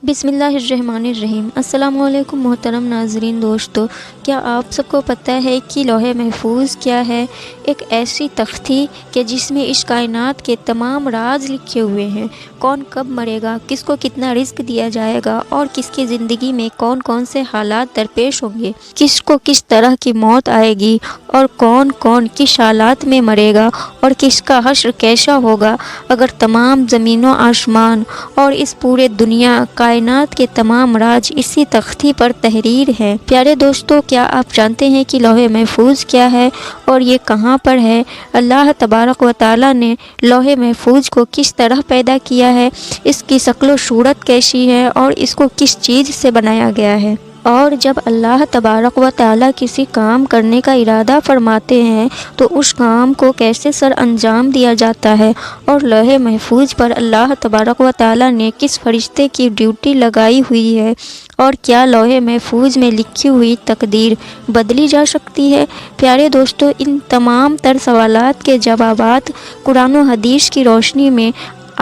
بسم اللہ الرحمن الرحیم۔ السلام علیکم محترم ناظرین دوستو، کیا آپ سب کو پتہ ہے کہ لوح محفوظ کیا ہے؟ ایک ایسی تختی کہ جس میں اس کائنات کے تمام راز لکھے ہوئے ہیں۔ کون کب مرے گا، کس کو کتنا رزق دیا جائے گا اور کس کی زندگی میں کون کون سے حالات درپیش ہوں گے، کس کو کس طرح کی موت آئے گی اور کون کون کس حالات میں مرے گا اور کس کا حشر کیسا ہوگا۔ اگر تمام زمین و آسمان اور اس پورے دنیا کائنات کے تمام راز اسی تختی پر تحریر ہے۔ پیارے دوستو، کیا آپ جانتے ہیں کہ لوح محفوظ کیا ہے اور یہ کہاں پر ہے؟ اللہ تبارک و تعالی نے لوح محفوظ کو کس طرح پیدا کیا ہے، اس کی شکل و صورت کیسی ہے اور اس کو کس چیز سے بنایا گیا ہے۔ اور جب اللہ تبارک و تعالی کسی کام کرنے کا ارادہ فرماتے ہیں تو اس کام کو کیسے سر انجام دیا جاتا ہے، اور لوح محفوظ پر اللہ تبارک و تعالی نے کس فرشتے کی ڈیوٹی لگائی ہوئی ہے، اور کیا لوح محفوظ میں لکھی ہوئی تقدیر بدلی جا سکتی ہے؟ پیارے دوستو، ان تمام تر سوالات کے جوابات قرآن و حدیث کی روشنی میں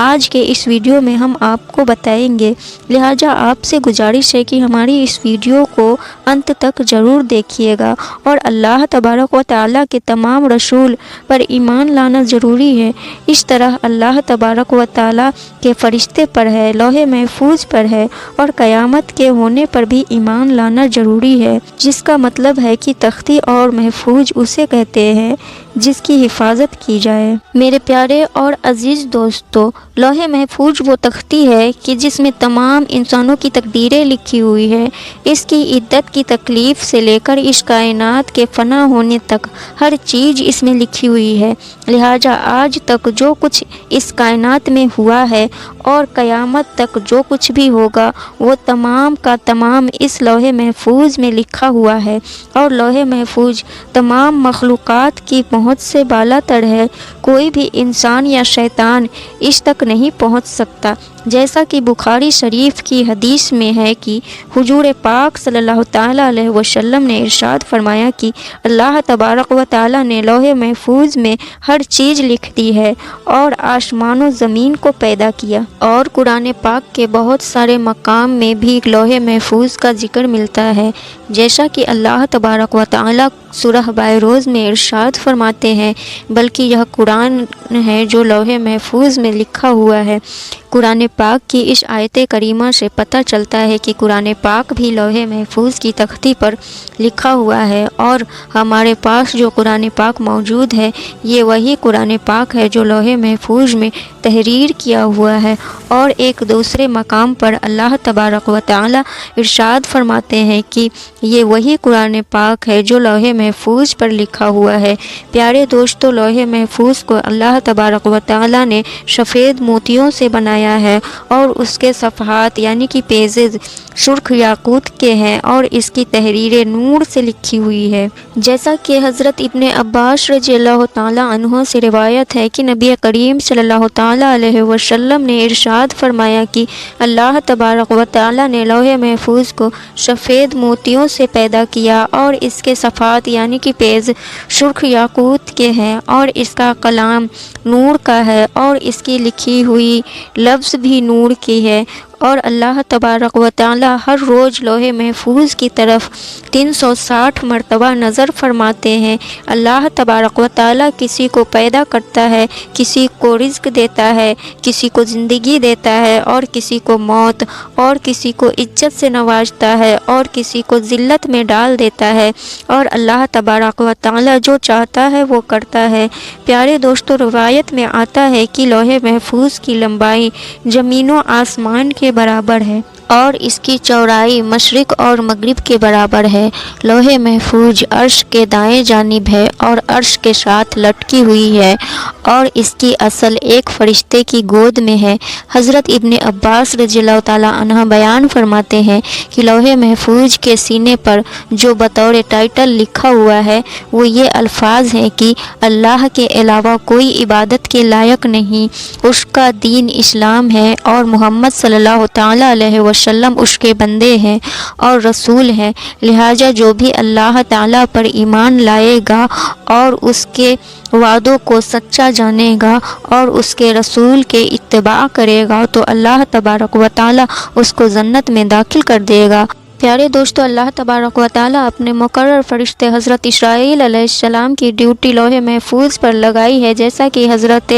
آج کے اس ویڈیو میں ہم آپ کو بتائیں گے، لہٰذا آپ سے گزارش ہے کہ ہماری اس ویڈیو کو انت تک ضرور دیکھیے گا، اور اللہ تبارک و تعالیٰ کے تمام رسول پر ایمان لانا ضروری ہے۔ اس طرح اللہ تبارک و تعالیٰ کے فرشتے پر ہے، لوح محفوظ پر ہے، اور قیامت کے ہونے پر بھی ایمان لانا ضروری ہے، جس کا مطلب ہے کہ تختی اور محفوظ اسے کہتے ہیں جس کی حفاظت کی جائے۔ میرے پیارے اور عزیز دوستو، لوح محفوظ وہ تختی ہے کہ جس میں تمام انسانوں کی تقدیریں لکھی ہوئی ہے۔ اس کی عدت کی تکلیف سے لے کر اس کائنات کے فنا ہونے تک ہر چیز اس میں لکھی ہوئی ہے، لہٰذا آج تک جو کچھ اس کائنات میں ہوا ہے اور قیامت تک جو کچھ بھی ہوگا وہ تمام کا تمام اس لوح محفوظ میں لکھا ہوا ہے، اور لوح محفوظ تمام مخلوقات کی پہنچ سے بالا تر ہے۔ کوئی بھی انسان یا شیطان اس تک نہیں پہنچ سکتا، جیسا کہ بخاری شریف کی حدیث میں ہے کہ حضور پاک صلی اللہ تعالیٰ علیہ وسلم نے ارشاد فرمایا کہ اللہ تبارک و تعالیٰ نے لوح محفوظ میں ہر چیز لکھ دی ہے اور آسمان و زمین کو پیدا کیا۔ اور قرآن پاک کے بہت سارے مقام میں بھی لوح محفوظ کا ذکر ملتا ہے، جیسا کہ اللہ تبارک و تعالیٰ سورہ بائروز میں ارشاد فرماتے ہیں، بلکہ یہ قرآن ہے جو لوح محفوظ میں لکھا ہوا ہے۔ قرآن پاک کی اس آیت کریمہ سے پتہ چلتا ہے کہ قرآن پاک بھی لوح محفوظ کی تختی پر لکھا ہوا ہے، اور ہمارے پاس جو قرآن پاک موجود ہے یہ وہی قرآن پاک ہے جو لوح محفوظ میں تحریر کیا ہوا ہے۔ اور ایک دوسرے مقام پر اللہ تبارک و تعالی ارشاد فرماتے ہیں کہ یہ وہی قرآن پاک ہے جو لوح محفوظ پر لکھا ہوا ہے۔ پیارے دوستو، لوح محفوظ کو اللہ تبارک و تعالی نے سفید موتیوں سے بنایا ہے، اور اس کے صفحات یعنی کہ پیجز سرخ یاقوت کے ہیں، اور اس کی تحریر نور سے لکھی ہوئی ہے۔ جیسا کہ حضرت ابن عباس رضی اللہ تعالیٰ عنہ سے روایت ہے کہ نبی کریم صلی اللہ تعالیٰ علیہ وسلم نے ارشاد فرمایا کہ اللہ تبارک و تعالیٰ نے لوح محفوظ کو سفید موتیوں سے پیدا کیا، اور اس کے صفحات یعنی کہ پیج سرخ یاقوت کے ہیں، اور اس کا کلام نور کا ہے، اور اس کی لکھی ہوئی لفظ بھی نور کی ہے۔ اور اللہ تبارک و تعالی ہر روز لوح محفوظ کی طرف 360 مرتبہ نظر فرماتے ہیں۔ اللہ تبارک و تعالی کسی کو پیدا کرتا ہے، کسی کو رزق دیتا ہے، کسی کو زندگی دیتا ہے، اور کسی کو موت، اور کسی کو عزت سے نوازتا ہے، اور کسی کو ذلت میں ڈال دیتا ہے، اور اللہ تبارک و تعالی جو چاہتا ہے وہ کرتا ہے۔ پیارے دوستو، روایت میں آتا ہے کہ لوح محفوظ کی لمبائی زمین و آسمان کے برابر ہے، اور اس کی چوڑائی مشرق اور مغرب کے برابر ہے۔ لوح محفوظ عرش کے دائیں جانب ہے اور عرش کے ساتھ لٹکی ہوئی ہے، اور اس کی اصل ایک فرشتے کی گود میں ہے۔ حضرت ابن عباس رضی اللہ تعالیٰ عنہ بیان فرماتے ہیں کہ لوح محفوظ کے سینے پر جو بطور ٹائٹل لکھا ہوا ہے وہ یہ الفاظ ہیں کہ اللہ کے علاوہ کوئی عبادت کے لائق نہیں، اس کا دین اسلام ہے، اور محمد صلی اللہ تعالیٰ علیہ وسلم वसल्लम उसके बंदे हैं और रसूल हैं, लिहाजा जो भी अल्लाह ताला पर ईमान लाएगा और उसके वादों को सच्चा जानेगा और उसके रसूल के इत्तिबा करेगा तो अल्लाह तबारक व ताला उसको जन्नत में दाखिल कर देगा। प्यारे दोस्तों, अल्लाह तबारक व ताला अपने मुकर्रर फरिश्ते हज़रत इसराईल अलैहिस्सलाम की ड्यूटी लौहे महफूज पर लगाई है। जैसा कि हज़रत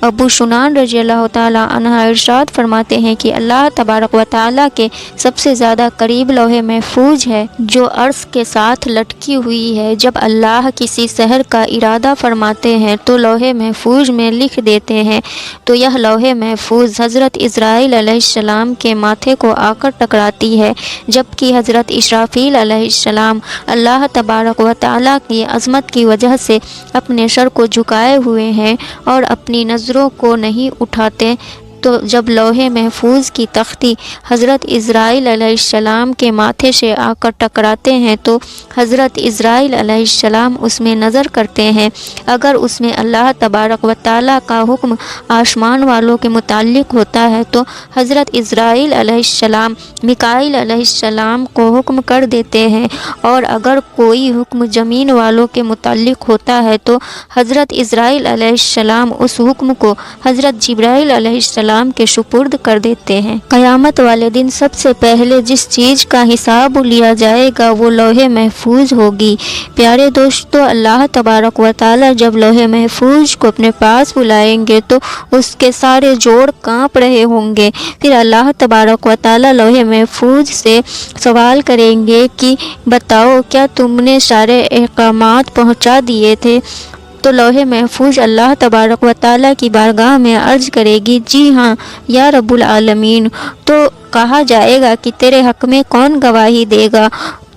अबू शुनान रज़ी अल्लाह ताला अन्हा इरशाद फरमाते हैं कि अल्लाह तबारक व ताला के सबसे ज़्यादा करीब लौहे महफूज है जो अर्श के साथ लटकी हुई है। जब अल्लाह किसी शहर का इरादा फरमाते हैं तो लौहे महफूज में लिख देते हैं, तो यह लौहे महफूज हज़रत इस्राईल अलैहिस्सलाम के माथे को आकर टकराती है, जबकि हज़रत इसराफील अलैहिस्सलाम अल्लाह तबारक व तआला की अज़मत की वजह से अपने सर को झुकाए हुए हैं और अपनी नज़रों को नहीं उठाते। तो जब लौहे महफूज की तख्ती हज़रत इस्राईल अलैहिस्सलाम के माथे से आकर टकराते हैं तो हज़रत इस्राईल अलैहिस्सलाम उसमें नज़र करते हैं। अगर उसमें अल्लाह तबारक व तआला का हुक्म आसमान वालों के मुताल्लिक होता है तो हज़रत इस्राईल अलैहिस्सलाम मिकाईल अलैहिस्सलाम को हुक्म कर देते हैं, और अगर कोई हुक्म ज़मीन वालों के मुताल्लिक होता है तो हज़रत इस्राईल अलैहिस्सलाम उस हुक्म को हज़रत जिब्राईल अलैहिस्सलाम के सुपुर्द कर देते हैं। क़यामत वाले दिन सबसे पहले जिस चीज़ का हिसाब लिया जाएगा वो लौहे महफूज होगी। प्यारे दोस्तों, अल्लाह तबारक व तआला जब लौहे महफूज को अपने पास बुलाएंगे तो उसके सारे जोड़ कांप रहे होंगे। फिर अल्लाह तबारक व तआला लौहे महफूज से सवाल करेंगे कि बताओ क्या तुमने सारे अहकामात पहुँचा दिए थे? तो लौहे महफूज अल्लाह तबारक व तआला की बारगाह में अर्ज़ करेगी, जी हाँ या रब्बुल आलमीन। तो कहा जाएगा कि तेरे हक़ में कौन गवाही देगा?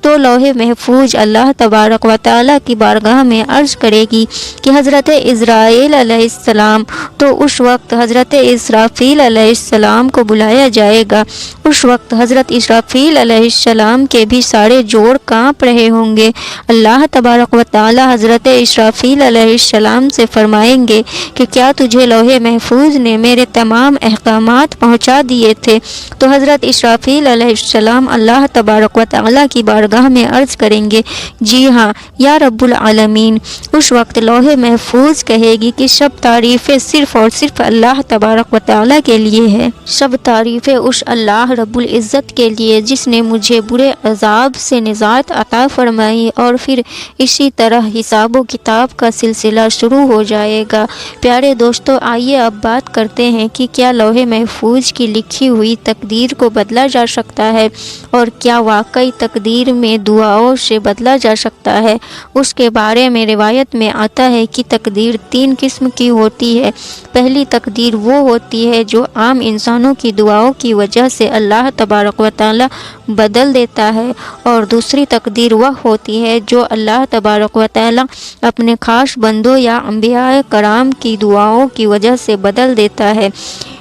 तो लौहे महफूज अल्लाह तबारक व तआला की बारगाह में अर्ज़ करेगी कि हज़रत इस्राईल अलैहिस्सलाम। तो उस वक्त हज़रत इसराफील अलैहिस्सलाम को बुलाया जाएगा। उस वक्त हज़रत इसराफील अलैहिस्सलाम के भी सारे जोड़ कांप रहे होंगे। अल्लाह तबारक व तआला हज़रत इसराफील अलैहिस्सलाम से फरमाएंगे कि क्या तुझे लौहे महफूज ने मेरे तमाम अहकामात पहुँचा दिए थे? तो हज़रत इसराफील अलैहिस्सलाम अल्लाह तबारक व तआला की बारगाह में अर्ज़ करेंगे, जी हाँ या रब्बुल आलमीन। उस वक्त लौहे महफूज कहेगी कि सब तारीफ़ें सिर्फ़ और सिर्फ अल्लाह तबारक व तआला के लिए है। सब तारीफ़ें उस अल्लाह रब्बुल इज़्ज़त के लिए जिसने मुझे बुरे अज़ाब से निजात अता फरमाई। और फिर इसी तरह हिसाब व किताब का सिलसिला शुरू हो जाएगा। प्यारे दोस्तों, आइए अब बात करते हैं कि क्या लौहे महफूज की लिखी हुई तकदीर को बदला जा सकता है और क्या वाकई तकदीर में दुआओं से बदला जा सकता है। उसके बारे में रिवायत में आता है कि तकदीर 3 किस्म की होती है। पहली तकदीर वो होती है जो आम इंसानों की दुआओं की वजह से अल्लाह तबारक व तआला बदल देता है, और दूसरी तकदीर वह होती है जो अल्लाह तबारक व तआला अपने ख़ास बंदों या अंबियाए कराम की दुआओं की वजह से बदल देता है।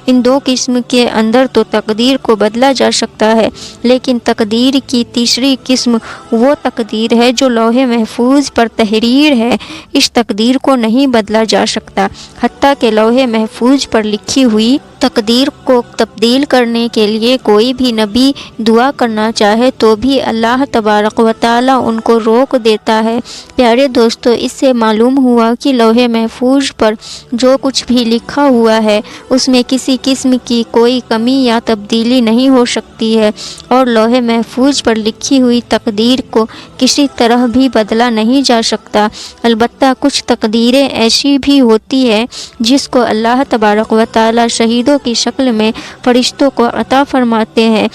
इन 2 किस्म के अंदर तो तकदीर को बदला जा सकता है, लेकिन तकदीर की तीसरी किस्म वो तकदीर है जो लौहे महफूज पर तहरीर है। इस तकदीर को नहीं बदला जा सकता, हत्ता के लौहे महफूज पर लिखी हुई तकदीर को तब्दील करने के लिए कोई भी नबी दुआ करना चाहे तो भी अल्लाह तबारक व तआला उनको रोक देता है। प्यारे दोस्तों, इससे मालूम हुआ कि लौहे महफूज पर जो कुछ भी लिखा हुआ है उसमें किसी किस्म की कोई कमी या तब्दीली नहीं हो सकती है, और लौहे महफूज पर लिखी हुई तकदीर को किसी तरह भी बदला नहीं जा सकता। अलबत्ता कुछ तकदीरें ऐसी भी होती है जिसको अल्लाह तबारक व तआला शहीदों की शक्ल में फरिश्तों को अता फरमाते हैं,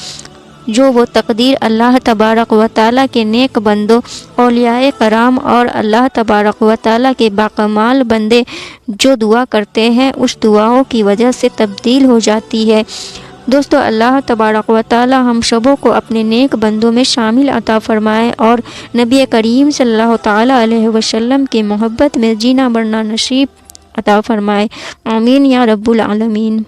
जो वो तकदीर अल्लाह तबारक व तआला के नेक बंदों, औलियाए कराम और अल्लाह तबारक व तआला के बाकमाल बंदे जो दुआ करते हैं उस दुआओं की वजह से तब्दील हो जाती है। दोस्तों, अल्लाह तबारक व तआला हम सबों को अपने नेक बंदों में शामिल अता फरमाए और नबी करीम सल्लल्लाहु तआला अलैहि वसल्लम की मोहब्बत में जीना मरना नसीब अता फरमाए। आमीन या रब्बुल आलमीन।